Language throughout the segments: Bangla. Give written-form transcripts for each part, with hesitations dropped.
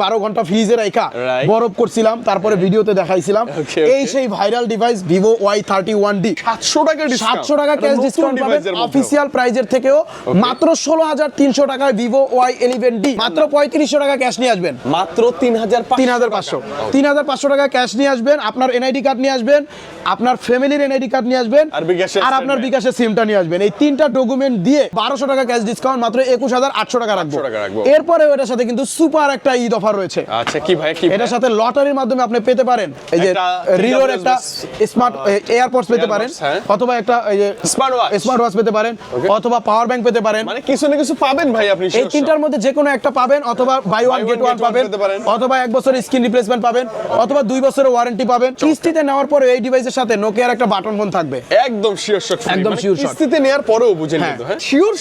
12 ঘন্টা ফ্রিজে রাখা বরফ করছিলাম, তারপরে ভিডিওতে দেখাইছিলাম। এই সেই ভাইরাল ডিভাইস Vivo Y31D 700 টাকা ক্যাশ ডিসকাউন্ট পাবেন অফিশিয়াল প্রাইজের থেকেও। মাত্র 16,300 টাকায় Vivo Y11D, মাত্র 3500 টাকা ক্যাশ নিয়ে আসবেন, মাত্র 3,500 টাকা ক্যাশ নিয়ে আসবেন। আপনার এনআইডি কার্ড নিয়ে আসবেন, আপনার ফ্যামিলির এনআইডি কার্ড নিয়ে আসবেন, আর আপনার বিকাশের সিমটা নিয়ে আসবেন। এই তিনটা ডকুমেন্ট দিয়ে 1200 টাকা ক্যাশ ডিসকাউন্ট মাত্র 21,800 টাকা রাখবো। এরপরে এটার সাথে কিন্তু সুপার একটা ঈদ অফার রয়েছে। আচ্ছা কি ভাই, কি এটার সাথে লটারির মাধ্যমে আপনি পেতে পারেন এই যে রিলোর একটা স্মার্ট এয়ারপডস পেতে পারেন, অথবা একটা এই যে স্মার্ট ওয়াচ পেতে পারেন, অথবা পাওয়ার ব্যাংক পেতে পারেন। মানে কিছু না কিছু পাবেন ভাই আপনি। এই তিনটার মধ্যে যে কোনো একটা পাবেন, অথবা বাই ওয়ান গেট ওয়ান পাবেন, অথবা 1 বছরের স্ক্রিন রিপ্লেসমেন্ট পাবেন, অথবা 2 বছরের ওয়ারেন্টি পাবেন। কিস্তিতে নেওয়ার পরে এই ডিভাইসের সাথে নোকিয়ার একটা বাটন ফোন থাকবে। একদম শিওর শট, একদম শিওর শট। কিস্তিতে নেয়ার পরেও বুঝেন কিন্তু, হ্যাঁ শিওর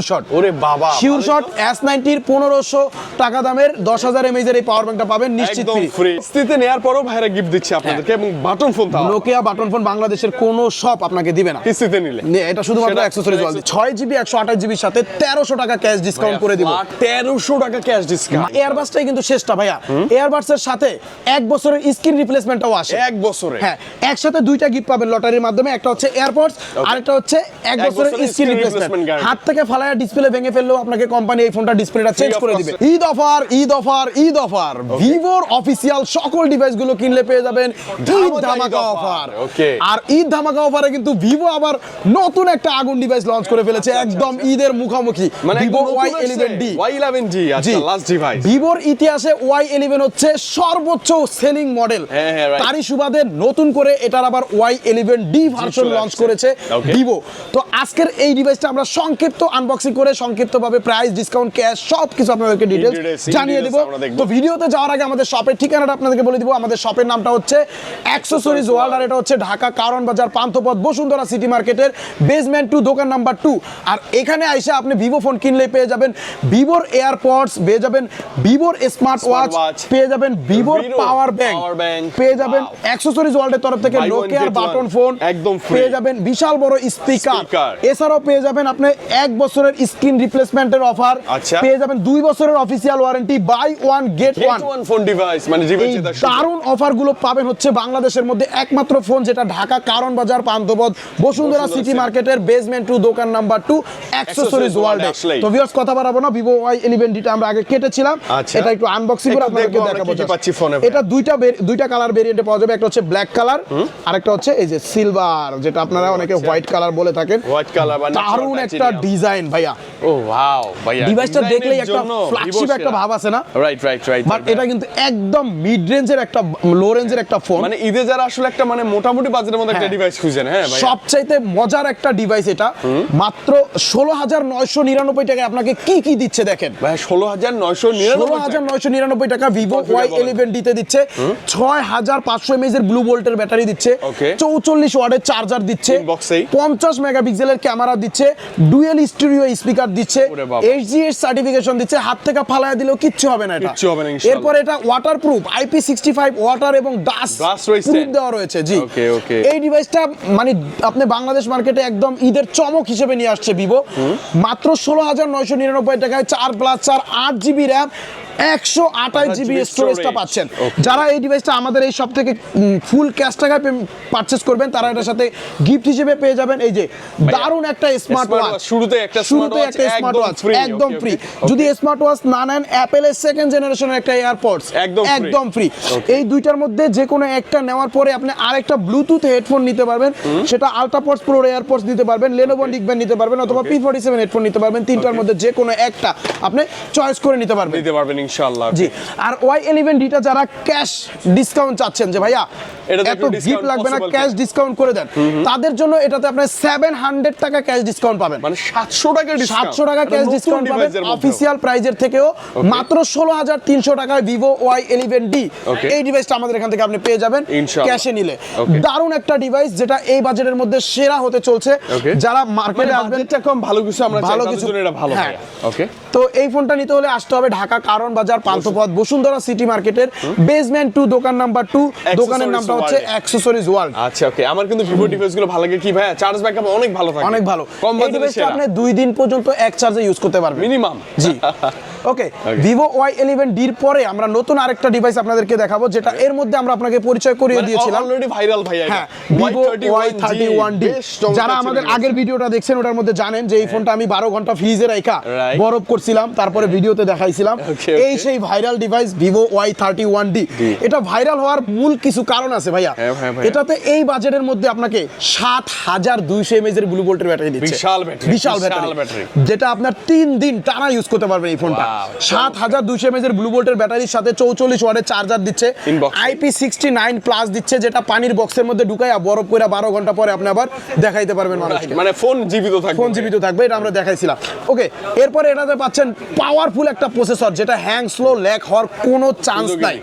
শট। ওরে বাবা, শিওর শট S90 এর 1500 টাকা দামের 10,000 mAh এর এই পাওয়ার ব্যাংকটা পাবেন নিশ্চিত ফ্রি। কিস্তিতে নেয়ার পরেও ভাইরা গিফট দিচ্ছে আপনাদেরকে, এবং বাটন ফোন দাও। নোকিয়া বাটন ফোন বাংলাদেশের কোনো শপ আপনাকে দিবে না কিস্তিতে নিলে। এটা শুধুমাত্র অ্যাকসেসরিজ ওয়াল 6GB 128GB এর সাথে 1300 টাকা ক্যাশ ডিসকাউন্ট করে দিব। 1300 টাকা ক্যাশ ডিসকাউন্ট। এয়ারবাসটাই কিন্তু শেষটা ভাইয়া। এয়ারবাসের সাথে 1 বছরের স্ক্রিন রিপ্লেসমেন্টটাও আসে। 1 বছরে, হ্যাঁ, একসাথে দুইটা গিফট পাবেন লটারির মাধ্যমে। একটা হচ্ছে এয়ারপডস, আরেকটা হচ্ছে 1 বছরের স্ক্রিন রিপ্লেসমেন্ট। হাত থেকে ফালায়া ডিসপ্লে ভেঙে ফেললেও আপনাকে কোম্পানি এই ফোনটা ডিসপ্লেটা চেঞ্জ করে দিবে। Eid offer, Eid offer, Eid offer. ভিভোর অফিশিয়াল সকল ডিভাইসগুলো কিনলে পেয়ে যাবেন ঈদ ধামাকা অফার। আর ঈদ ধামাকা অফারে কিন্তু ভিভো আবার নতুন একটা আগুন ডিভাইস লঞ্চ করে ফেলেছে, একদম ঈদের মুখোমুখি। ভিভো Y11D, আচ্ছা লাস্ট ডিভাইস। ভিভোর ইতিহাসে Y11 হচ্ছে সর্বোচ্চ সেলিং মডেল। তারই সুবাদে নতুন করে এটার আবার Y11D ভার্সন লঞ্চ করেছে ভিভো। তো আজকের এই ডিভাইসটা আমরা সংক্ষিপ্ত আনবক্সিং করে সংক্ষিপ্তভাবে প্রাইস, ডিসকাউন্ট, ক্যাশ সবকিছু আপনাদেরকে ডিটেইলস জানিয়ে দেব। তো ভিডিওতে যাওয়ার আগে আমাদের শপের ঠিকানাটা আপনাদেরকে বলে দিব। আমাদের শপের নামটা হচ্ছে অ্যাকসেসরিজ ওয়ার্ল্ড, আর এটা হচ্ছে ঢাকা কারণ বাজার পান্থপথ বসুন্ধরা সিটি মার্কেটের বেসমেন্ট 2 দোকান নাম্বার 2। আর এখানে আইসা আপনি ভিভো ফোন কিনলে পেয়ে যাবেন ভিভোর এয়ারপডস, পেয়ে যাবেন ভিভোর স্মার্ট ওয়াচ, পেয়ে যাবেন ভিভোর পাওয়ার ব্যাংক, পেয়ে যাবেন অ্যাকসেসরিজ ওয়ার্ল্ডের তরফ থেকে নোকিয়ার বাটন ফোন একদম ফ্রি, পেয়ে যাবেন বিশাল বড় স্পিকার। এছাড়াও পেয়ে যাবেন আপনি 1 বছরের স্ক্রিন রিপ্লেসমেন্টের অফার, পেয়ে যাবেন 2 বছরের official warranty, buy one get one phone device. মানে দারুণ অফারগুলো পাবেন হচ্ছে বাংলাদেশের মধ্যে একমাত্র ফোন যেটা ঢাকা কারণ বাজার পান্থপথ বসুন্ধরা সিটি মার্কেটের বেসমেন্ট 2 দোকান নাম্বার 2 অ্যাকসেসরিজ ওয়ার্ল্ডে। তো ভিউয়ার্স কথা বাড়াবো না, ভিভো Y11D টা আমরা আগে কেটেছিলাম, এটা একটু আনবক্সিং করে আপনাদেরকে দেখাবো। এটা দুইটা কালার ভেরিয়েন্টে পাওয়া যাবে, একটা হচ্ছে ব্ল্যাক কালার, আরেকটা হচ্ছে এই যে সিলভার, যেটা আপনারা অনেকে হোয়াইট কালার বলে থাকেন। হোয়াইট কালার মানে দারুণ একটা ডিজাইন ভাইয়া। ও ওয়াও ভাইয়া, ডিভাইসটা দেখলেই একটা ফ্ল্যাগশিপ একটা ভাব আছে না? রাইট। বাট এটা কিন্তু একদম মিড রেঞ্জের একটা, লো রেঞ্জের একটা ফোন। মানে ঈদে যারা আসলে একটা মানে মোটামুটি বাজেটের মধ্যে একটা ডিভাইস খুঁজেন, হ্যাঁ ভাই সবচাইতে মজার একটা ডিভাইস এটা। মাত্র 16,999 টাকায় আপনাকে কি দিচ্ছে দেখেন ভাই। 16,999 টাকা ভিভো Y11D তে দিচ্ছে। 6,500 mAh এর ব্লু ভোল্টের ব্যাটারি দিচ্ছে, 44 ওয়াটের চার্জার দিচ্ছে, 50 মেগাপিক্সেলের ক্যামেরা দিচ্ছে, ডুয়েল স্টিরিও স্পিকার দিচ্ছে, HGS সার্টিফিকেশন দিচ্ছে। হাত থেকে ফালায়া দিলেও কিচ্ছু হবে না এটা। এরপর এটা ওয়াটারপ্রুফ, IP65 ওয়াটার এবং ডাস্ট প্রুফ দেওয়া রয়েছে। জি, এই ডিভাইসটা মানে আপনি বাংলাদেশ মার্কেটে একদম ঈদের চমক হিসেবে নিয়ে আসছে ভিভো। মাত্র 16,999 টাকায় 4+4 8GB র্যাম, 128GB স্টোরেজটা পাচ্ছেন। যারা এই ডিভাইসটা আমাদের এই শপ থেকে ফুল ক্যাশ টাকায় পারচেজ করবেন, তারা এটার সাথে গিফট হিসেবে পেয়ে যাবেন এই যে দারুণ একটা স্মার্ট ওয়াচ। শুরুতে একটা স্মার্ট ওয়াচ একদম ফ্রি। যদি স্মার্ট ওয়াচ না নেন, অ্যাপেলের সেকেন্ড জেনারেশনের একটা এয়ারপডস একদম ফ্রি। এই দুইটার মধ্যে যে কোনো একটা নেওয়ার পরে আপনি আরেকটা ব্লুটুথ হেডফোন নিতে পারবেন, সেটা আলট্রাপডস প্রো এয়ারপডস নিতে পারবেন, লেনোভো নিকবেন নিতে পারবেন, অথবা P47 হেডফোন নিতে পারবেন। তিনটার মধ্যে যে কোনো একটা আপনি চয়েস করে নিতে পারবেন ইনশাআল্লাহ। জি, আর Y11D টা যারা ক্যাশ ডিসকাউন্ট চাচ্ছেন যে ভাইয়া এত গিফট লাগবে না, ক্যাশ ডিসকাউন্ট করে দেন, তাদের জন্য এটাতে আপনি 700 টাকা ক্যাশ ডিসকাউন্ট পাবেন। মানে 700 টাকা ক্যাশ ডিসকাউন্ট পাবেন অফিশিয়াল প্রাইজের থেকেও। মাত্র 16,300 টাকায় ভিভো Y11D এই ডিভাইসটা আমাদের এখান থেকে আপনি পেয়ে যাবেন ক্যাশে নিলে। দারুণ একটা ডিভাইস যেটা এই বাজেটের মধ্যে সেরা হতে চলছে। যারা মার্কেটে আসবেন, কম ভালো কিছু আমরা চাই, তাদের জন্য এটা ভালো। ওকে। তো এই ফোনটা নিতে হলে আসতে হবে ঢাকা কারণ বাজার পান্থপথ বসুন্ধরা সিটি মার্কেটের বেসমেন্ট 2 দোকান নাম্বার 2, দোকানের নামটা হচ্ছে অ্যাকসেসরিজ ওয়ার্ল্ড। আচ্ছা ওকে, আমার কিন্তু ভিভো ডিভাইস গুলো ভালো লাগে কি ভাই, চার্জ ব্যাকআপ অনেক ভালো থাকে, অনেক ভালো। কম এই বাজেটে ডিভাইসটা সেরা আপনি 2 দিন পর্যন্ত এক চার্জে ইউজ করতে পারবেন মিনিমাম। জি ওকে, ভিভো Y11D এর পরে আমরা নতুন আরেকটা ডিভাইস আপনাদেরকে দেখাবো, যেটা এর মধ্যে আমরা আপনাকে পরিচয় করিয়ে দিয়েছিলাম, অলরেডি ভাইরাল ভাই। হ্যাঁ, ভিভো Y31D। যারা আমাদের আগের ভিডিওটা দেখছেন ওটার মধ্যে জানেন যে এই ফোনটা আমি 12 ঘন্টা ফ্রিজে রাখা বরফ করছিলাম, তারপরে ভিডিওতে দেখাইছিলাম। এই সেই ভাইরাল ডিভাইস ভিভো Y31D। এটা ভাইরাল হওয়ার মূল কিছু কারণ আছে ভাইয়া। এটাতে এই বাজেটের মধ্যে আপনাকে 7200 mAh এর ব্লু ভোল্টের ব্যাটারি দিচ্ছে, বিশাল ব্যাটারি, যেটা আপনার 3 দিন টানা ইউজ করতে পারবেন এই ফোনটা। 7200 mAh এর ব্লু ভোল্টের ব্যাটারির সাথে 44 ওয়াটের চার্জার দিচ্ছে, IP69+ দিচ্ছে, যেটা পানির বক্সের মধ্যে ঢুকাইয়া বরফ করে 12 ঘন্টা পরে আপনি আবার দেখাইতে পারবেন মানুষকে, মানে ফোন জীবিত থাকবে, ফোন জীবিত থাকবে। এটা আমরা দেখাইছিলাম। ওকে, এরপরে এটাতে পাচ্ছেন পাওয়ারফুল একটা প্রসেসর, যেটা হ্যাং স্লো ল্যাগ হওয়ার কোনো চান্স নাই।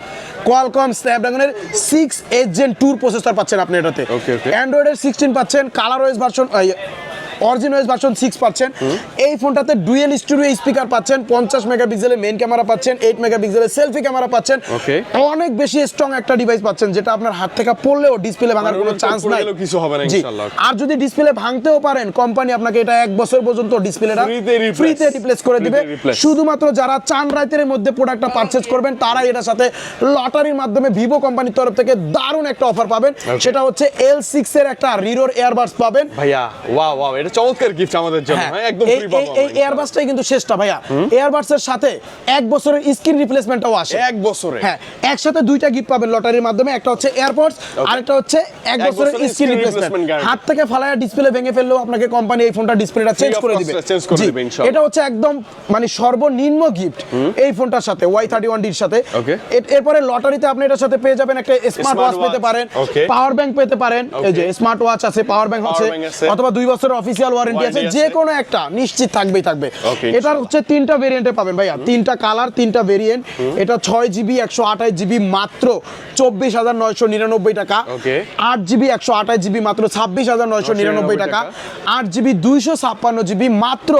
কোয়ালকম স্ন্যাপড্রাগনের 6H Gen 2 প্রসেসর পাচ্ছেন আপনি এটাতে। অ্যান্ড্রয়েডের 16 পাচ্ছেন, কালারওয়েজ ভার্সন অরিজিনাল ভার্সন 6 পাচ্ছেন। এই ফোনটাতে ডুয়েল স্টুডিও স্পিকার পাচ্ছেন, 50 মেগাপিক্সেলের মেইন ক্যামেরা পাচ্ছেন, 8 মেগাপিক্সেলের সেলফি ক্যামেরা পাচ্ছেন। অনেক বেশি স্ট্রং একটা ডিভাইস পাচ্ছেন, যেটা আপনার হাত থেকে পড়লেও ডিসপ্লে ভাঙার কোনো চান্স নাই, কিছু হবে না ইনশাআল্লাহ। আর যদি ডিসপ্লে ভাঙতেও পারেন, কোম্পানি আপনাকে এটা 1 বছর পর্যন্ত ডিসপ্লেটা ফ্রিতে রিপ্লেস করে দিবে। শুধুমাত্র যারা চান রাতের মধ্যে প্রোডাক্টটা পারচেজ করবেন তারাই এটার সাথে লটারির মাধ্যমে ভিভো কোম্পানির তরফ থেকে দারুণ একটা অফার পাবেন। সেটা হচ্ছে L6 এর একটা রিরোর এয়ারবাডস পাবেন ভাইয়া। ওয়াও ওয়াও, এটা চমৎকার গিফট আমাদের জন্য, হ্যাঁ একদম ফ্রি পাবো। এই এয়ারবাডসটাই কিন্তু শেষটা ভাইয়া। এয়ারবাডসের সাথে 1 বছরের স্ক্রিন রিপ্লেসমেন্টও আসে 1 বছরে। হ্যাঁ, একসাথে দুইটা গিফট পাবেন লটারির মাধ্যমে, একটা হচ্ছে এয়ারপডস আর একটা হচ্ছে 1 বছরের স্ক্রিন রিপ্লেসমেন্ট। হাত থেকে ফালায়া ডিসপ্লে ভেঙে ফেললেও আপনাকে কোম্পানি এই ফোনটা ডিসপ্লেটা চেঞ্জ করে দিবে। এটা হচ্ছে একদম মানে সর্বনিম্ন গিফট এই ফোনটার সাথে, Y31D এর সাথে। এরপরে লটারিতে আপনি এটার সাথে পেয়ে যাবেন একটা স্মার্ট ওয়াচ পেতে পারেন, পাওয়ার ব্যাংক পেতে পারেন। এই যে স্মার্ট ওয়াচ আছে, পাওয়ার ব্যাংক আছে, অথবা 2 বছরের অফিসিয়াল ওয়ারেন্টি আছে, যে কোনো একটা নিশ্চিত থাকবেই থাকবে। এটার হচ্ছে 3টা ভেরিয়েন্টে পাবেন ভাইয়া, 3টা কালার, 3টা ভেরিয়েন্ট। এটা 6GB 128GB মাত্র 24,999 টাকা, 8GB 128GB মাত্র 26,999 টাকা, 8GB 256GB মাত্র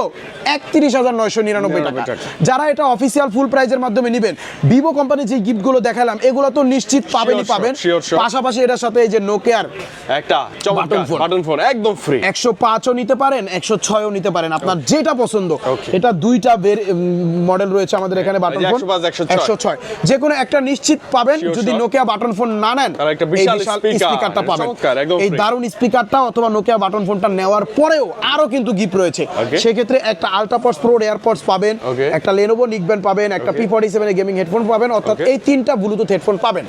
31,999 টাকা। যারা এটা অফিসিয়াল ফুল প্রাইজের মাধ্যমে নেবেন, ভিভো কোম্পানি যে গিফটগুলো দেখালাম এগুলো তো নিশ্চিত পাবেনই পাবেন। পাশাপাশি এটার সাথে এই যে নোকিয়ার একটা চমৎকার বাটন ফোন একদম ফ্রি, 105ও নিতে পারেন, 106ও নিতে পারেন, আপনার যেটা পছন্দ। এটা দুইটা মডেল রয়েছে আমাদের এখানে বাটন ফোন, 106 যে কোনো একটা নিশ্চিত পাবেন। যদি নোকিয়া বাটন ফোন না নেন, একটা বিশাল স্পিকারটা পাবেন। এই free। দারুণ স্পিকারটা অথবা নোকিয়া বাটন ফোনটা নেওয়ার পরেও আরো কিন্তু গিফট রয়েছে। সেক্ষেত্রে একটা আল্ট্রাপডস প্রো এয়ারপডস পাবেন, একটা লেনোভো নিকব্যান্ড পাবেন, একটা P47 এর গেমিং হেডফোন পাবেন, অর্থাৎ এই 3টা ব্লুটুথ হেডফোন পাবেন।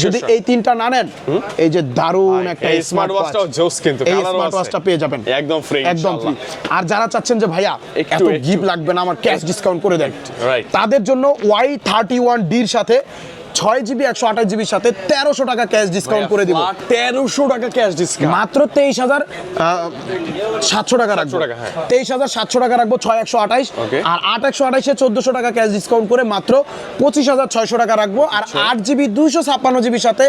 যদি এই 3টা না নেন, এই যে দারুণ একটা স্মার্ট ওয়াচটাও জোস, কিন্তু এই স্মার্ট ওয়াচটা পেয়ে যাবেন একদম ফ্রি, একদম ফ্রি। আর যারা চাচ্ছেন যে ভাইয়া এত গিফট লাগবে না, আমার ক্যাশ ডিসকাউন্ট করে দেন, তাদের জন্য Y31D এর সাথে 6GB 128GB এর সাথে 1300 টাকা ক্যাশ ডিসকাউন্ট করে দিব। 1300 টাকা ক্যাশ ডিসকাউন্ট, মাত্র 23,700 টাকা রাখবো। 23,700 টাকা রাখবো 6128, আর 8128 এ 1400 টাকা ক্যাশ ডিসকাউন্ট করে মাত্র 25,600 টাকা রাখবো। আর 8GB 256GB এর সাথে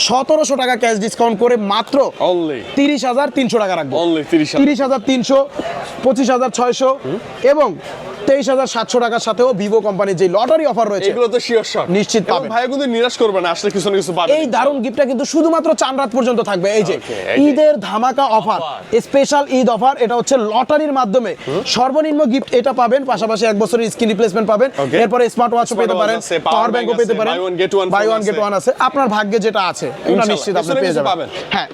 1700 টাকা ক্যাশ ডিসকাউন্ট করে মাত্র 30,300 টাকা রাখবো। 30,300, 25,600 এবং 23,700 টাকার সাথেও ভিভো কোম্পানির যে লটারি অফার রয়েছে এগুলো তো শিওর শট নিশ্চিত পাবেন। ভাই কিন্তু নিরাশ করবে না, আসলে কিছু না কিছু পাবেন। এই দারুণ গিফটটা কিন্তু শুধুমাত্র চান রাত পর্যন্ত থাকবে। এই যে ঈদের ধামাকা অফার, স্পেশাল ঈদ অফার, এটা হচ্ছে লটারির মাধ্যমে সর্বনিম্ন গিফট এটা পাবেন। পাশাপাশি 1 বছরের স্ক্রিন রিপ্লেসমেন্ট পাবেন, এরপরে স্মার্ট ওয়াচও পেতে পারেন, পাওয়ার ব্যাংকও পেতে পারেন, বাই ওয়ান গেট ওয়ান আছে। আপনার ভাগ্যে যেটা আছে এটা নিশ্চিত আপনি পেয়ে যাবেন। হ্যাঁ,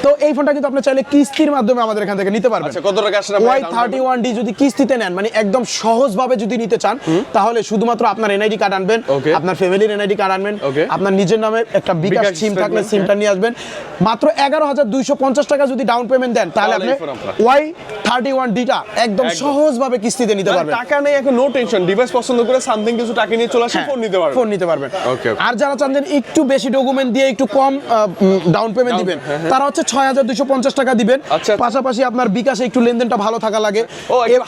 তো এই ফোনটা কিন্তু আপনি চাইলে কিস্তির মাধ্যমে আমাদের এখান থেকে নিতে পারবেন। কত টাকা আসলে Y31D যদি কিস্তিতে নেন, মানে একদম সহজভাবে যদি নিতে চান, তাহলে শুধুমাত্র আপনার এনআইডি কার্ড আনবেন, আপনার ফ্যামিলির এনআইডি কার্ড আনবেন, আপনার নিজের নামে একটা বিকাশ সিম থাকলে সিমটা নিয়ে আসবেন। মাত্র 11,250 টাকা যদি ডাউন পেমেন্ট দেন, তাহলে আপনি Y31D টা একদম সহজভাবে কিস্তিতে নিতে পারবেন। টাকা নেই এখন, নো টেনশন, ডিভাইস পছন্দ করে সামথিং কিছু টাকা নিয়ে চলে আসে ফোন নিতে পারবেন। আর যারা চান যে একটু বেশি ডকুমেন্ট দিয়ে একটু কম ডাউন পেমেন্ট দিবেন, তারা হচ্ছে 6,250 টাকা দিবেন। পাশাপাশি আপনার বিকাশে একটু লেনদেনটা ভালো থাকা লাগে,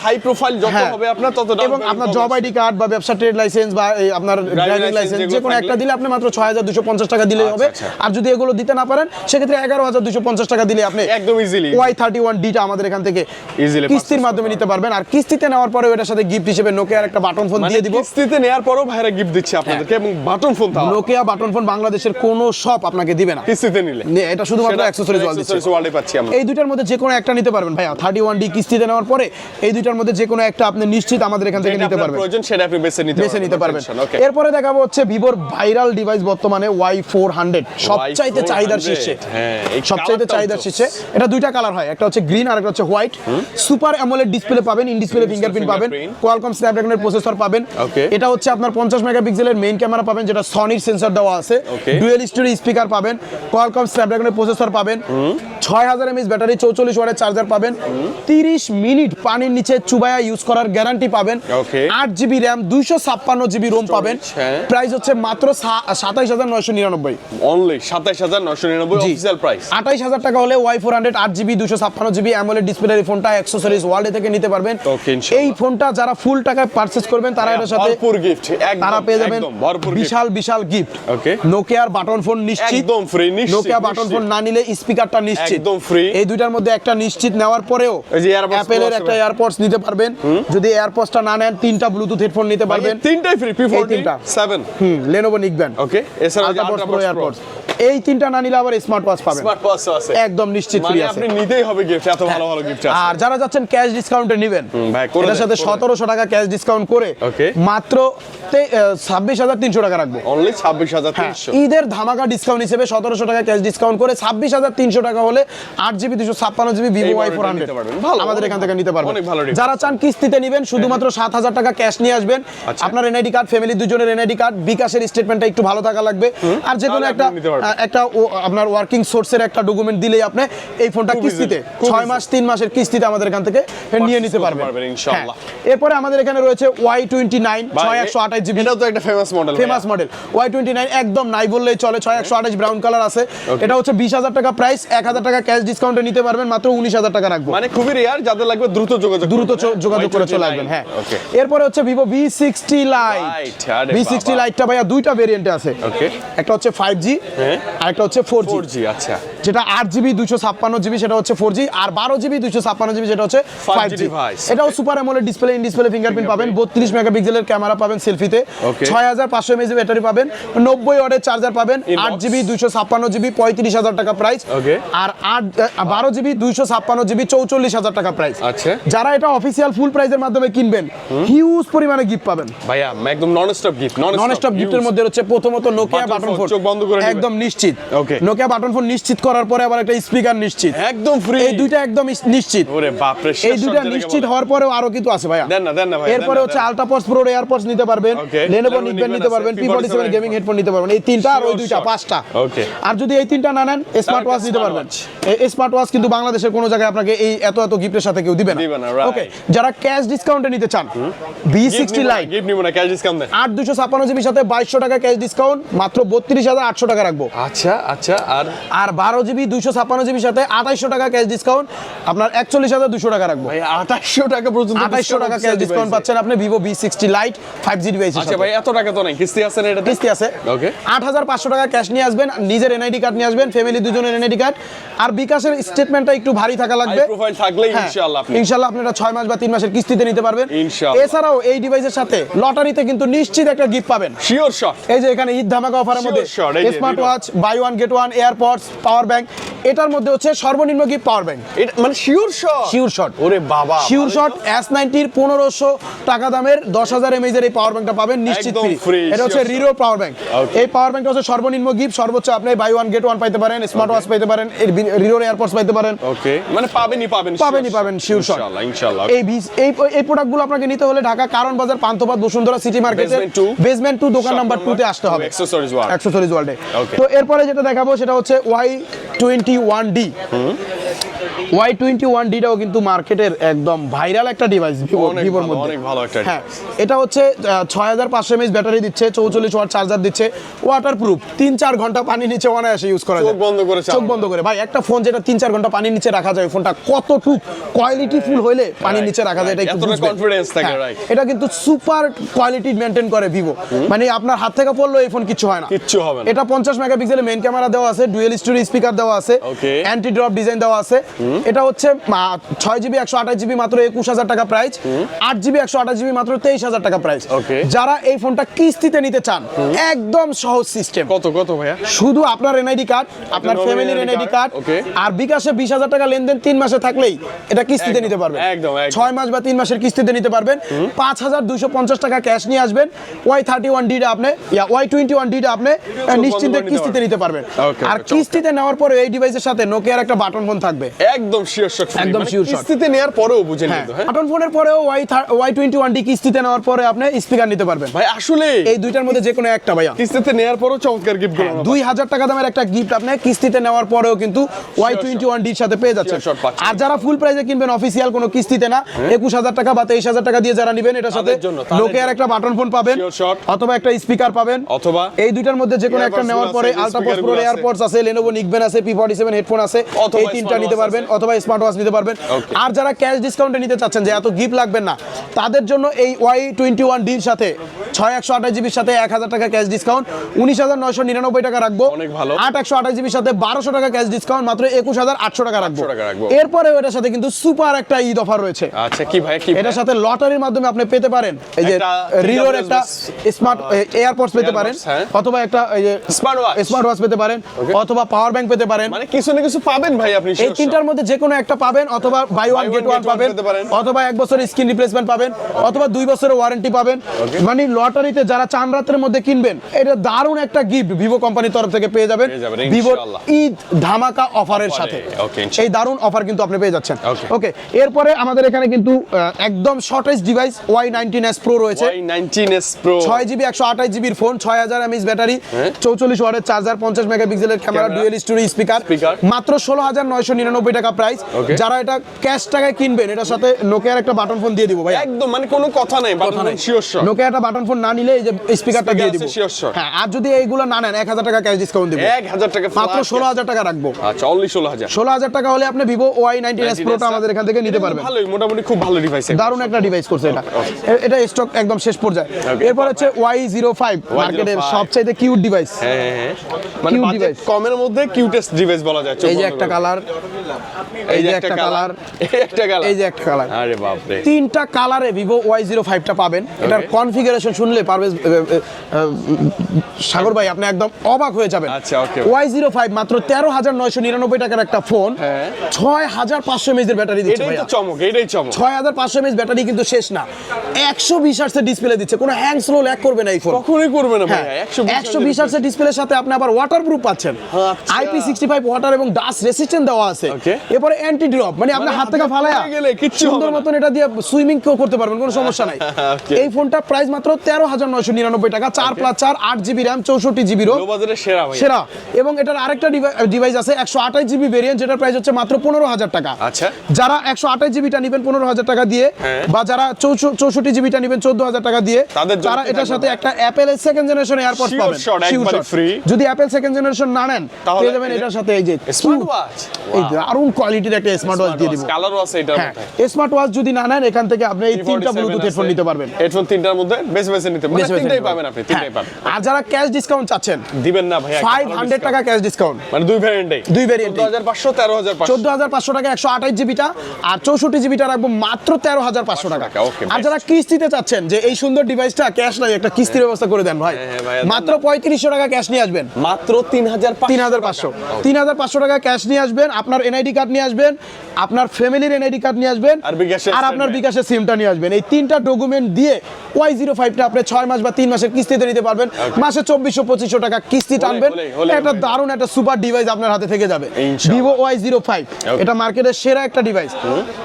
হাই প্রোফাইল যত হবে আপনার তত এবং আপনার জব আইডি কার্ড বা ব্যবসা ট্রেড লাইসেন্স বা এই আপনার ড্রাইভিং লাইসেন্স যে কোনো একটা দিলে আপনি মাত্র 6250 টাকা দিলেই হবে। আর যদি এগুলো দিতে না পারেন সেক্ষেত্রে 11250 টাকা দিলে আপনি একদম ইজিলি Y31D টা আমাদের এখান থেকে ইজিলি কিস্তির মাধ্যমে নিতে পারবেন। আর কিস্তিতে নেওয়ার পরে এটার সাথে গিফট হিসেবে নোকিয়ার একটা বাটন ফোন দিয়ে দিব। কিস্তিতে নেওয়ার পরও ভাইরা গিফট দিচ্ছে আপনাদেরকে এবং বাটন ফোন তাও নোকিয়া বাটন ফোন বাংলাদেশের কোনো শপ আপনাকে দিবে না কিস্তিতে নিলে, এটা শুধুমাত্র অ্যাকসেসরিজ ওয়াল দিচ্ছে। ওয়ালে পাচ্ছি আমরা। এই দুইটার মধ্যে যে কোনো একটা নিতে পারবেন ভাইয়া। 31D কিস্তিতে নেওয়ার পরে এই দুইটার মধ্যে যে কোনো একটা আপনি নিশ্চিত আমাদের এখান থেকে নিতে পারবেন, প্রয়োজন সেটা আপনি বেছে নিতে পারবেন। এরপরে দেখাবো হচ্ছে ভিভোর ভাইরাল ডিভাইস বর্তমানে Y400 সবচাইতে চাহিদার শীর্ষে। সবচাইতে চাহিদার শীর্ষে। এটা দুইটা কালার হয়, একটা হচ্ছে গ্রিন আর একটা হচ্ছে হোয়াইট। সুপার অ্যামোলেড ডিসপ্লে পাবেন, ইন ডিসপ্লে ফিঙ্গারপ্রিন্ট পাবেন, কোয়ালকম স্ন্যাপড্রাগনের প্রসেসর পাবেন। এটা হচ্ছে আপনার 50 মেগাপিক্সেলের মেইন ক্যামেরা পাবেন যেটা সনির সেন্সর দেওয়া আছে। ডুয়েল স্টোরেজ স্পিকার পাবেন, কোয়ালকম স্ন্যাপড্রাগনের প্রসেসর পাবেন, 6000 mAh ব্যাটারি, 44 ওয়াটের চার্জার পাবেন, 30 মিনিট পানির নিচে চুবায়া ইউজ করার গ্যারান্টি পাবেন, 8GB RAM, 256GB ROM পাবেন। প্রাইস হচ্ছে মাত্র 27999, অনলি 27999 অফিশিয়াল প্রাইস। 28000 টাকা হলে Y400 8GB 256GB অ্যামোলেড ডিসপ্লের এই ফোনটা অ্যাকসেসরিজ ওয়ার্ল্ড থেকে নিতে পারবেন। এই ফোনটা যারা ফুল টাকায় পারচেজ করবেন তারা এর সাথে ভরপুর গিফট, তারা পেয়ে যাবেন বিশাল বিশাল গিফট। নোকিয়ার বাটন ফোন নিশ্চিত, একদম ফ্রি। নোকিয়া বাটন ফোন না নিলে স্পিকারটা নিশ্চিত একদম ফ্রি। এই দুইটার মধ্যে একটা নিশ্চিত নেওয়ার পরেও অ্যাপেলের একটা এয়ারপডস নিতে পারবেন। যদি এয়ারপডসটা না নেন তিনটা ব্লুটুথ হেডফোন নিতে পারবেন, তিনটাই ফ্রি। P47 Lenovo Nickband, ওকে, এছাড়া Ultra Pro এয়ারপডস। এই তিনটা না নিলে আবার স্মার্ট ওয়াচ পাবেন, স্মার্ট ওয়াচ আছে একদম নিশ্চিত ফ্রি আছে। আপনি নিতেই হবে গিফট, এত ভালো ভালো গিফট আছে। আর যারা যাচ্ছেন ক্যাশ ডিসকাউন্টে নেবেন এটার সাথে 1700 টাকা ক্যাশ ডিসকাউন্ট করে মাত্র 26300 টাকা রাখবো, অনলি 26300। ঈদের ধামাকা ডিসকাউন্ট হিসেবে 1700 টাকা ক্যাশ ডিসকাউন্ট করে 26300 টাকা হলে 8GB 256GB Vivo Y400 আমাদের এখান থেকে নিতে পারবেন। যারা চান কিস্তিতে নেবেন শুধুমাত্র 7000 টাকা ক্যাশ নিয়ে আসবেন, আপনার এনআইডি কার্ড, ফ্যামিলি দুজনের এনআইডি কার্ড, বিকাশের স্টেটমেন্টটা একটু ভালো থাকা লাগবে। আর যে কোনো একটা আপনার ওয়ার্কিং সোর্সের একটা ডকুমেন্ট দিলেই আপনি এই ফোনটা কিস্তিতে 6 মাস 3 মাসের কিস্তিতে আমাদের এখান থেকে নিয়ে নিতে পারবেন ইনশাআল্লাহ। এরপরে আমাদের এখানে রয়েছে Y29 6128GB, এটাও তো একটা ফেমাস মডেল। Y29 একদম নাই বললেই চলে, 6128 ব্রাউন কালার আছে। এটা হচ্ছে 20000 টাকা প্রাইস, 1000 টাকা ক্যাশ ডিসকাউন্টে নিতে পারবেন, মাত্র 19000 টাকা রাখবো। মানে খুবই রেয়ার, যাদের লাগবে দ্রুত যোগাযোগ করে চলে আসবেন। হ্যাঁ, এরপরে হচ্ছে Vivo V60 Lite। V60 Lite টা ভাইয়া দুইটা ভেরিয়েন্টে আছে, একটা হচ্ছে 5G আর একটা হচ্ছে 4G। আচ্ছা, যেটা 8GB 256GB সেটা হচ্ছে 4G, আর 12GB 256GB যেটা হচ্ছে 5G। এটাও super AMOLED display, in display fingerprint পাবেন, 32 মেগাপিক্সেলের ক্যামেরা পাবেন সেলফিতে, 6500 mAh ব্যাটারি পাবেন, 90 ওয়াটের চার্জার পাবেন, 8GB 256GB 35000 টাকা প্রাইস, আর 12GB 256GB 44000 টাকা প্রাইস। আচ্ছা, যারা এটা অফিশিয়াল ফুল প্রাইসের মাধ্যমে কিনবেন হিউজ পরিমাণে গিফট পাবেন ভাইয়া, একদম নন স্টপ গিফটের মধ্যে হচ্ছে প্রথমত নোকিয়া বাটন ফোন একদম নিশ্চিত। নোকিয়া বাটন ফোন নিশ্চিত করার পরে আবার একটা স্পিকার নিশ্চিত, একদম ফ্রি। এই দুইটা একদম নিশ্চিত। ওরে বাপ রে, এই দুইটা নিশ্চিত হওয়ার পরেও আরো কিছু আছে ভাইয়া, দেন না ভাই। এরপরে হচ্ছে আল্ট্রাপডস প্রো এয়ারপডস নিতে পারবেন, Lenovo Nickband নিতে পারবেন, P47 গেমিং হেডফোন নিতে পারবেন। এই তিনটা আর ওই দুইটা, পাঁচটা। আর যদি এই তিনটা না নেন স্মার্ট ওয়াচ নিতে পারবেন। এই স্মার্ট ওয়াচ কিন্তু বাংলাদেশের কোনো জায়গায় আপনাকে এই এত গিফটের সাথে কেউ দিবে না। ওকে, যারা ক্যাশ ডিসকাউন্টে নিতে চান V60 Lite গিফট নিব না, ক্যাশ ডিসকাউন্ট দেন। 8256GB সাথে 2200 টাকা ক্যাশ ডিসকাউন্ট, মাত্র 32800 টাকা রাখবো। আচ্ছা, আর 12GB 256GB সাথে 2800 টাকা ক্যাশ ডিসকাউন্ট, আপনার 41200 টাকা রাখবো। ভাই 2800 টাকা পর্যন্ত 2800 টাকা ক্যাশ ডিসকাউন্ট পাচ্ছেন আপনি Vivo V60 Lite 5G device. আচ্ছা ভাই, এত টাকা তো নাই, কিস্তি আছে না? এটা কিস্তি আছে। ওকে, 8500 টাকা ক্যাশ নিয়ে আসবেন, নিজের এনআইডি কার্ড নিয়ে আসবেন, ফ্যামিলি দুজনের এনআইডি কার্ড, আর বিকাশের স্টেটমেন্টটা একটু ভারী থাকা লাগবে। প্রোফাইল থাকলে ইনশাআল্লাহ আপনারা 6 মাস বা 3 মাসের কিস্তিতে নিতে পারবেন ইনশাআল্লাহ। এছাড়াও এই ডিভাইসের সাথে লটারিতে কিন্তু নিশ্চিত একটা গিফট পাবেন, শিওর শট। এই যে এখানে ঈদ ধামাকা অফারের মধ্যে smart watch, buy one get one, AirPods, power bank, এটার মধ্যে হচ্ছে সর্বনিম্ন গিফট পাওয়ার ব্যাংক। এটা মানে শিওর শট। ওরে বাবা, শিওর শট S90 এর 1500 টাকা দামের 10000 mAh এর এই পাওয়ার ব্যাংকটা পাবেন নিশ্চিত ফ্রি। এটা হচ্ছে রিরো পাওয়ার ব্যাংক। এই পাওয়ার ব্যাংকটা হচ্ছে সর্বনিম্ন গিফট, সর্বোচ্চ আপনি বাই ওয়ান গেট ওয়ান পাইতে পারেন, স্মার্ট ওয়াচ পাইতে পারেন, রিরোর এয়ারপডস পাইতে পারেন। ওকে, মানে পাবেন শিওর শট ইনশাআল্লাহ। এই প্রোডাক্টগুলো আপনাকে নিতে হলে ঢাকা কারণ বাজার, পান্থপথ, বসুন্ধরা সিটি মার্কেটের বেসমেন্ট 2 দোকান নাম্বার 2 তে আসতে হবে, অ্যাকসেসরিজ ওয়ার্ল্ডে। তো এরপরে যেটা দেখাবো সেটা হচ্ছে Y21D। Y21Dটাও কিন্তু মার্কেটের একদম ভাইরাল একটা ডিভাইস ভিভোর মধ্যে, অনেক ভালো একটা। হ্যাঁ, এটা হচ্ছে 6500 mAh ব্যাটারি দিচ্ছে, 44 ওয়াট চার্জার দিচ্ছে, ওয়াটারপ্রুফ, 3-4 ঘন্টা পানি নিচে অনায়াসে ইউজ করা যায়, চোখ বন্ধ করে চোখ বন্ধ করে। ভাই একটা ফোন যেটা 3-4 ঘন্টা পানির নিচে রাখা যায়, ফোনটা কতটুকু কোয়ালিটি ফুল হইলে পানির নিচে রাখা যায়, এটা একটু এতটা বুঝবেন। কনফিডেন্স থাকে, হ্যাঁ, রাইট। এটা কিন্তু সুপার কোয়ালিটি মেইনটেইন করে ভিভো, মানে আপনার হাত থেকে পড়লো এই ফোন কিচ্ছু হয় না, কিচ্ছু হবে না। এটা 50 মেগাপিক্সেলের মেইন ক্যামেরা দেওয়া আছে, ডুয়েল স্টোরি স্পিকার দেওয়া আছে, Okay. অ্যান্টি ড্রপ ডিজাইন দেওয়া আছে। এটা হচ্ছে 6GB 128GB মাত্র 21000 টাকা প্রাইস, 8GB 128GB মাত্র 23000 টাকা প্রাইস। Okay. যারা এই ফোনটা কিস্তিতে নিতে চান, একদম সহজ সিস্টেম, কত ভাইয়া? শুধু আপনার এনআইডি কার্ড, আপনার nominee ফ্যামিলির NID এনআইডি কার্ড, okay. আর বিকাশে 20000 টাকা লেনদেন 3 মাসে থাকলেই এটা কিস্তিতে নিতে পারবেন। একদম। 6 মাস বা 3 মাসের কিস্তিতে নিতে পারবেন। 5250 টাকা ক্যাশ নিয়ে আসবেন, Y31Dটা আপনি Y21Dটা আপনি নিশ্চিন্তে নিতে কিস্তিতে নিতে পারবেন। Okay, আর okay, কিস্তিতে নেওয়ার পরে এই ডিভাইসের সাথে নোকিয়ার একটা বাটন ফোন থাকবে, একদম শিওর শট, একদম sure shot। কিস্তিতে নেয়ার পরেও বুঝেন হ্যাঁ, কিন্তু। হ্যাঁ বাটন ফোনের পরেও Y21D কিস্তিতে নেওয়ার পরে আপনি স্পিকার নিতে পারবেন। ভাই আসলে এই দুইটার মধ্যে যে কোনো একটা ভাইয়া, কিস্তিতে নেয়ার পরেও চমৎকার গিফট গুলো 2000 টাকা দামের একটা গিফট আপনি কিস্তিতে নেওয়ার পরেও কিন্তু Y21Dর সাথে পেয়ে যাচ্ছেন। Sure shot পাচ্ছেন। আর যারা ফুল প্রাইসে কিনবেন, অফিসিয়াল কোনো কিস্তিতে না, 21000 টাকা বা 23000 টাকা দিয়ে যারা নেবেন, এটার সাথে তাদের জন্য, তাদের নোকিয়ার একটা বাটন ফোন পাবেন, Sure shot। অথবা একটা স্পিকার পাবেন, অথবা এই দুইটার মধ্যে যে কোনো একটা Earbuds নেওয়ার গুলো পরে আছে, আলট্রা speaker পোস্ট প্রো গুলো আছে। এয়ারপডস আছে, Lenovo Nickben আছে, P47 হেডফোন আছে, অথবা এই তিনটা নিতে smartwatch পারবেন, আছে। অথবা স্মার্ট ওয়াচ নিতে পারবেন। Okay. আর যারা ক্যাশ ডিসকাউন্টে নিতে চাচ্ছেন যে এত গিফট লাগবেন না, তাদের জন্য এই Y21Dর সাথে 6128GB সাথে 1000 টাকা ক্যাশ ডিসকাউন্ট, 19999 টাকা রাখবো। অনেক ভালো। 8128GB সাথে 1200 টাকা ক্যাশ ডিসকাউন্ট, মাত্র 21800 টাকা রাখবো। 800 টাকা রাখবো। এরপরে এটার সাথে কিন্তু সুপার একটা ঈদ অফার রয়েছে। আচ্ছা, কি ভাই কি এটার সাথে লটারির মাধ্যমে আপনি পেতে পারেন এই যে একটা রিলোর TWS একটা স্মার্ট এয়ারপডস পেতে পারেন, Earbuds, হ্যাঁ। অথবা একটা এই যে স্মার্ট ওয়াচ, স্মার্ট ওয়াচ পেতে পারেন, অথবা পাওয়ার ব্যাংক পেতে পারেন। মানে কিছু না কিছু পাবেন ভাই আপনি এই sure তিনটার মধ্যে যে কোনো একটা পাবেন, অথবা বাই ওয়ান গেট ওয়ান পাবেন, পেতে পারেন। অথবা 1 বছরের স্ক্রিন রিপ্লেসমেন্ট পাবেন, অথবা 2 বছরের ওয়ারেন্টি পাবেন। মানে লটারিতে যারা 4 রাতের মধ্যে কিনবেন, এটা দারুণ একটা গিফট ভিভো কোম্পানির তরফ থেকে পেয়ে যাবেন, পেয়ে যাবেন, ভিভোর ইনশাআল্লাহ। ঈদ ধামাকা অফারের সাথে। Okay, এই দারুণ অফার কিন্তু আপনি পেয়ে যাচ্ছেন। Okay. ওকে, এরপরে আমাদের এখানে কিন্তু একদম শর্টেজ ডিভাইস Y19s Pro রয়েছে, Y19s Pro 6GB 128GB phone, 6000 mAh battery, 44 ওয়াটের চার্জার, 50 মেগাপিক্সেলের camera, Camera, dual story speaker, speaker। মাত্র 16999 টাকা প্রাইস। Okay. যারা এটা ক্যাশ টাকায় কিনবেন, এটার সাথে নোকিয়ার একটা বাটন ফোন দিয়ে দিব ভাই, একদম, মানে কোনো কথা নাই, বাট শিওর শট। নোকিয়া একটা বাটন ফোন না নিলে এই যে স্পিকারটা দিয়ে দিব। আছে, sure shot। হ্যাঁ, আর যদি এইগুলো না নেন 1000 টাকা ক্যাশ ডিসকাউন্ট দিব, 1000 টাকা মাত্র 16000 টাকা রাখবো। আচ্ছা, only 16000। 16000 টাকা হলে আপনি ভিভো Y19s Pro টা আমাদের এখান থেকে নিতে পারবেন। ভালোই, মোটামুটি খুব ভালো ডিভাইস। দারুণ একটা ডিভাইস করছে এটা, এটা স্টক একদম শেষ পর্যায়ে। Okay. এরপর হচ্ছে Y05 মার্কেটের সবচাইতে কিউট ডিভাইস। হ্যাঁ, মানে Cute বাজেট device। কমের মধ্যে কিউটেস্ট ডিভাইস বলা যায়। এই যে একটা কালার, এই যে একটা কালার, একটা কালার, এই যে একটা কালার, আরে বাপ রে। তিনটা কালারে ভিভো Y05 টা পাবেন। এটার কনফিগারেশন শুনলে পারভেজ সাগর ভাই আপনি একদম অবাক হয়ে যাবেন। আচ্ছা, okay. Y05 মাত্র 13999 টাকার একটা ফোন, হ্যাঁ। 6500 mAh এর ব্যাটারি দিচ্ছে এটাই ভাইয়া। তো চমক, এটাই চমক। 6500 mAh ব্যাটারি কিন্তু শেষ না, 120 হার্টজ এর ডিসপ্লে দিচ্ছে, কোনো হ্যাং স্লো ল্যাগ করবে না এই ফোন। কখনোই করবে না ভাই। হ্যাঁ, 120 হার্টজ এর ডিসপ্লের সাথে আপনি আবার ওয়াটারপ্রুফ পাচ্ছেন, আচ্ছা। IP65 ওয়াটার এবং ডাস্ট রেসিস্ট্যান্ট দেওয়া আছে। Okay. এরপরে অ্যান্টি ড্রপ, মানে আপনি হাত থেকে ফালায়া পড়ে গেলে কিচ্ছু সুন্দর হবে না। মতন এটা দিয়ে সুইমিং করতে পারবেন, কোনো সমস্যা নাই। Okay. এই ফোনটা প্রাইস মাত্র 13999 টাকা, 4+4 8GB RAM 64GB ROM, লো বাজারের সেরা ভাই। সেরা। এবং এটার আরেকটা ডিভাইস আছে 128GB ভেরিয়েন্ট, যেটার প্রাইস হচ্ছে মাত্র 15000 টাকা। আচ্ছা। যারা 128GB টা নেবেন 15000 টাকা দিয়ে, হ্যাঁ। বা যারা 64GB টা নেবেন 14000 টাকা দিয়ে, তাদের জন্য তারা কি এটার থাকবে সাথে ভাই? একটা Apple second generation AirPods Sure পাবেন, shot, Sure একবারে shot। free। যদি অ্যাপেল সেকেন্ড জেনারেশন না নেন, তাহলে পেয়ে যাবেন এই যে এটার সাথে এই যে স্মার্ট ওয়াচ। এই দারুণ কোয়ালিটির একটা স্মার্ট ওয়াচ দিয়ে দিব। কালারও আছে এটার হ্যাঁ, মধ্যে। স্মার্ট ওয়াচ যদি না নেন, এখান থেকে আপনি এই তিনটা ব্লুটুথ হেডফোন নিতে পারবেন। হেডফোন তিনটার মধ্যে বেছে বেছে নিতে পারবেন, বেছে বেছে তিনটাই নিতে পাবেন আপনি, তিনটাই হ্যাঁ। পাবেন। আর যারা ক্যাশ ডিসকাউন্ট চাচ্ছেন, দিবেন না ভাই 500 টাকা ক্যাশ ডিসকাউন্ট, মানে দুই ভ্যারিয়েন্টে, দুই ভ্যারিয়েন্টে 14500 13500। 14500 টাকা 128GB টা, আর 64GB টা রাখবো মাত্র 13500 টাকা। Okay, আর যারা কিস্তিতে চাচ্ছেন যে এই সুন্দর ডিভাইসটা ক্যাশ নাই, একটা কিস্তির ব্যবস্থা করে দেন ভাই, হ্যাঁ, ভাই, মাত্র 3500 টাকা ক্যাশ নিয়ে আসবেন, মাত্র 3500। 3500 টাকা ক্যাশ নিয়ে আসবেন, আপনার এনআইডি কার্ড নিয়ে আসবেন, আপনার ফ্যামিলির এনআইডি কার্ড নিয়ে আসবেন, আর বিকাশের আর আপনার statement। বিকাশের সিমটা নিয়ে আসবেন। এই তিনটা ডকুমেন্ট দিয়ে Y05 টা আপনি 6 মাস বা 3 মাসের কিস্তিতে নিতে পারবেন, মাসে 2400-2500 টাকা কিস্তি টানবেন। হলে, একটা দারুণ একটা সুপার ডিভাইস আপনার হাতে থেকে যাবে, ইনশাআল্লাহ। Vivo Y05। এটা মার্কেটের সেরা একটা ডিভাইস।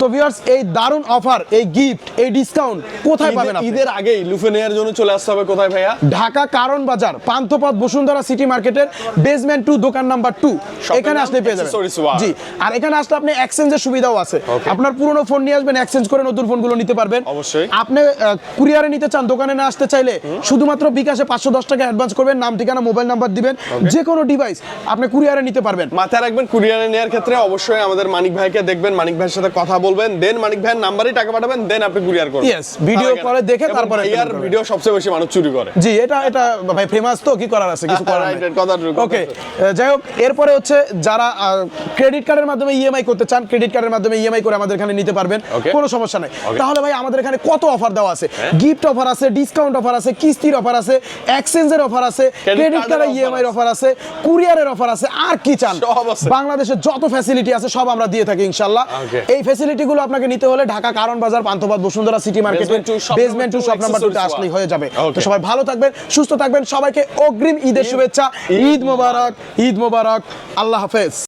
তো ভিউয়ার্স, এই দারুণ অফার, এই গিফট, এই ডিসকাউন্ট কোথায় পাবেন আপনি? ঈদের আগেই লুফে নেওয়ার জন্য চলে আসতে হবে কোথায় ভাইয়া? ঢাকা কারণ বাজার, পান্থপথ বসুন্ধরা সিটি মার্কেটের বেসমেন্ট 2 দোকান নাম্বার 2, এখানে নাম আসলে পেয়ে যাবেন। Accessories World। জি, আর আর এখানে আসলে আপনি এক্সচেঞ্জের সুবিধাও আছে। আপনার পুরনো ফোন নিয়ে আসবেন, এক্সচেঞ্জ করে নতুন ফোনগুলো নিতে পারবেন। অবশ্যই। আপনি কুরিয়ারে নিতে চান, দোকানে না আসতে চাইলে শুধুমাত্র বিকাশে 510 টাকা অ্যাডভান্স করবেন, নাম ঠিকানা মোবাইল নাম্বার দিবেন, যে কোনো ডিভাইস আপনি কুরিয়ারে নিতে পারবেন। মাথায় রাখবেন কুরিয়ারে নেওয়ার ক্ষেত্রে অবশ্যই আমাদের মানিক ভাইকে দেখবেন, মানিক ভাইয়ের সাথে কথা বলবেন, দেন মানিক ভাইয়ের নাম্বারেই টাকা পাঠাবেন, দেন আপনি কুরিয়ার করবেন। ইয়েস, ভিডিও কলে দেখে তারপরে ইয়ার ভিডিও সবচেয়ে বেশি মানুষ চুরি করে। জি, এটা ভাই ফেমাস, তো কি করার আছে, কিছু করার Right, নাই। right, কথা true, কথা ওকে, true। যাই হোক, এরপরে হচ্ছে যারা ক্রেডিট কার্ডের মাধ্যমে ইএমআই করতে চান, ক্রেডিট কার্ডের মাধ্যমে ইএমআই করে আমাদের এখানে নিতে পারবেন, Okay. কোনো সমস্যা নাই। Okay. তাহলে ভাই আমাদের এখানে কত অফার দেওয়া আছে, গিফট অফার আছে, ডিসকাউন্ট অফার আছে, কিস্তির অফার আছে, এক্সচেঞ্জের অফার আছে, ক্রেডিট কার্ডে কার্ডের ইএমআই অফার আছে, কুরিয়ারের অফার আছে, আর কি চান সব আছে। বাংলাদেশে যত ফ্যাসিলিটি আছে সব আমরা দিয়ে থাকি ইনশাআল্লাহ। Okay. এই ফ্যাসিলিটিগুলো আপনাকে নিতে হলে ঢাকা কারণ বাজার, পান্থপথ, বসুন্ধরা সিটি মার্কেটের বেসমেন্ট 2 শপ নাম্বার 2 আসলেই হয়ে যাবে। তো Okay. সবাই ভালো থাকবেন, সুস্থ থাকবেন, সবাইকে অগ্রিম ঈদের শুভেচ্ছা। ঈদ মোবারক, ঈদ মোবারক, আল্লাহ হাফেজ।